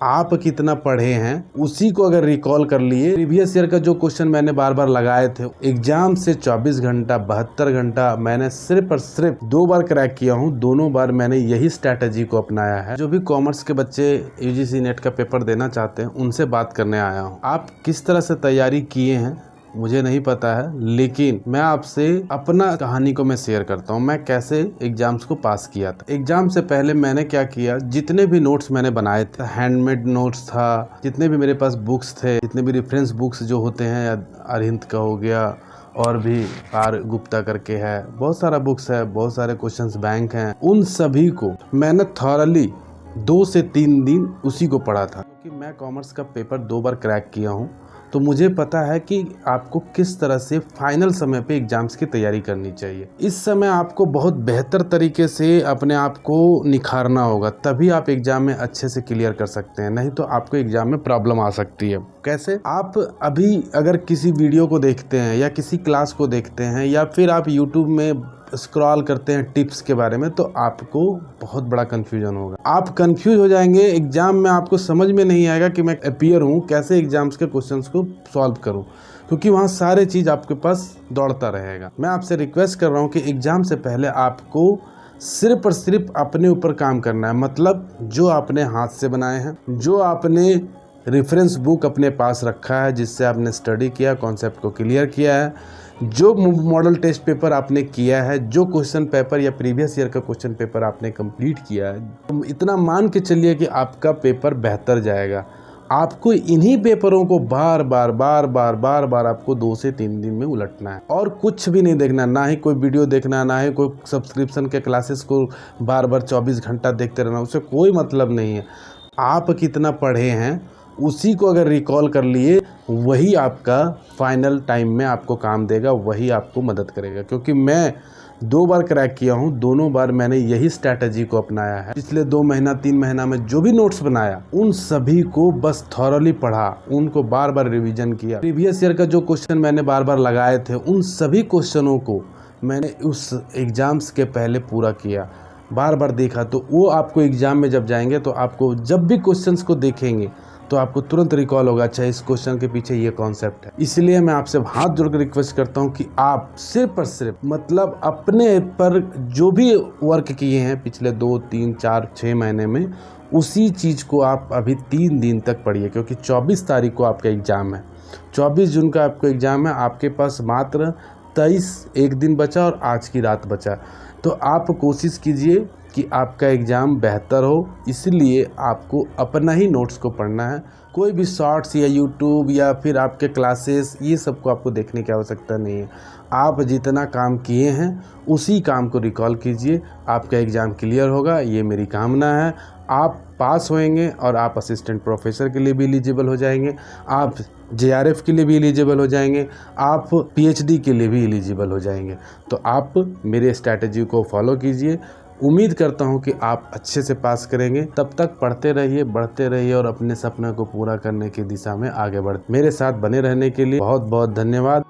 आप कितना पढ़े हैं उसी को अगर रिकॉल कर लिए, प्रीवियस ईयर का जो क्वेश्चन मैंने बार बार लगाए थे, एग्जाम से 24 घंटा 72 घंटा मैंने सिर्फ और सिर्फ 2 बार क्रैक किया हूँ। दोनों बार मैंने यही स्ट्रैटेजी को अपनाया है। जो भी कॉमर्स के बच्चे यूजीसी नेट का पेपर देना चाहते हैं उनसे बात करने आया हूँ। आप किस तरह से तैयारी किए हैं मुझे नहीं पता है, लेकिन मैं आपसे अपना कहानी को मैं शेयर करता हूँ। मैं कैसे एग्जाम्स को पास किया था। एग्जाम से पहले मैंने क्या किया, जितने भी नोट्स मैंने बनाए थे, हैंडमेड नोट्स था, जितने भी मेरे पास बुक्स थे, जितने भी रेफरेंस बुक्स जो होते हैं, अरहिंद का हो गया और भी आर गुप्ता करके है, बहुत सारा बुक्स है, बहुत सारे क्वेश्चंस बैंक हैं, उन सभी को मैंने थॉरली 2 से 3 दिन उसी को पढ़ा था। क्योंकि मैं कॉमर्स का पेपर 2 बार क्रैक किया हूँ तो मुझे पता है कि आपको किस तरह से फाइनल समय पे एग्जाम्स की तैयारी करनी चाहिए। इस समय आपको बहुत बेहतर तरीके से अपने आप को निखारना होगा, तभी आप एग्जाम में अच्छे से क्लियर कर सकते हैं, नहीं तो आपको एग्जाम में प्रॉब्लम आ सकती है। कैसे? आप अभी अगर किसी वीडियो को देखते हैं या किसी क्लास को देखते हैं या फिर आप यूट्यूब में स्क्रॉल करते हैं टिप्स के बारे में, तो आपको बहुत बड़ा कंफ्यूजन होगा। आप कंफ्यूज हो जाएंगे, एग्जाम में आपको समझ में नहीं आएगा कि मैं अपियर हूँ, कैसे एग्जाम्स के क्वेश्चंस को सॉल्व करूँ, क्योंकि वहाँ सारे चीज़ आपके पास दौड़ता रहेगा। मैं आपसे रिक्वेस्ट कर रहा हूँ कि एग्जाम से पहले आपको सिर्फ और सिर्फ अपने ऊपर काम करना है। मतलब जो आपने हाथ से बनाए हैं, जो आपने रेफरेंस बुक अपने पास रखा है, जिससे आपने स्टडी किया, कॉन्सेप्ट को क्लियर किया है, जो मॉडल टेस्ट पेपर आपने किया है, जो क्वेश्चन पेपर या प्रीवियस ईयर का क्वेश्चन पेपर आपने कंप्लीट किया है, तो इतना मान के चलिए कि आपका पेपर बेहतर जाएगा। आपको इन्हीं पेपरों को बार बार आपको 2 से 3 दिन में उलटना है और कुछ भी नहीं देखना, ना ही कोई वीडियो देखना, ना ही कोई सब्सक्रिप्शन के क्लासेस को बार 24 घंटा देखते रहना, उससे कोई मतलब नहीं है। आप कितना पढ़े हैं उसी को अगर रिकॉल कर लिए, वही आपका फाइनल टाइम में आपको काम देगा, वही आपको मदद करेगा। क्योंकि मैं 2 बार क्रैक किया हूँ, दोनों बार मैंने यही स्ट्रैटेजी को अपनाया है। पिछले 2 महीना 3 महीना में जो भी नोट्स बनाया, उन सभी को बस थॉरली पढ़ा, उनको बार बार रिवीजन किया। प्रीवियस ईयर का जो क्वेश्चन मैंने बार बार लगाए थे, उन सभी क्वेश्चनों को मैंने उस एग्जाम्स के पहले पूरा किया, बार बार देखा। तो वो आपको एग्जाम में जब जाएंगे तो आपको जब भी क्वेश्चंस को देखेंगे तो आपको तुरंत रिकॉल होगा, अच्छा इस क्वेश्चन के पीछे ये कॉन्सेप्ट है। इसलिए मैं आपसे हाथ जोड़कर रिक्वेस्ट करता हूँ कि आप सिर्फ और सिर्फ मतलब अपने पर जो भी वर्क किए हैं पिछले 2, 3, 4, 6 महीने में, उसी चीज़ को आप अभी 3 दिन तक पढ़िए। क्योंकि 24 तारीख को आपका एग्ज़ाम है, 24 जून का आपका एग्ज़ाम है। आपके पास मात्र 23 एक दिन बचा और आज की रात बचा। तो आप कोशिश कीजिए कि आपका एग्ज़ाम बेहतर हो, इसलिए आपको अपना ही नोट्स को पढ़ना है। कोई भी शॉर्ट्स या यूट्यूब या फिर आपके क्लासेस, ये सब को आपको देखने की आवश्यकता नहीं है। आप जितना काम किए हैं उसी काम को रिकॉल कीजिए, आपका एग्ज़ाम क्लियर होगा, ये मेरी कामना है। आप पास होएंगे और आप असिस्टेंट प्रोफेसर के लिए भी एलिजिबल हो जाएंगे, आप JRF के लिए भी एलिजिबल हो जाएंगे, आप PhD के लिए भी एलिजिबल हो जाएंगे। तो आप मेरे स्ट्रैटेजी को फॉलो कीजिए। उम्मीद करता हूं कि आप अच्छे से पास करेंगे। तब तक पढ़ते रहिए, बढ़ते रहिए और अपने सपने को पूरा करने की दिशा में आगे बढ़। मेरे साथ बने रहने के लिए बहुत बहुत धन्यवाद।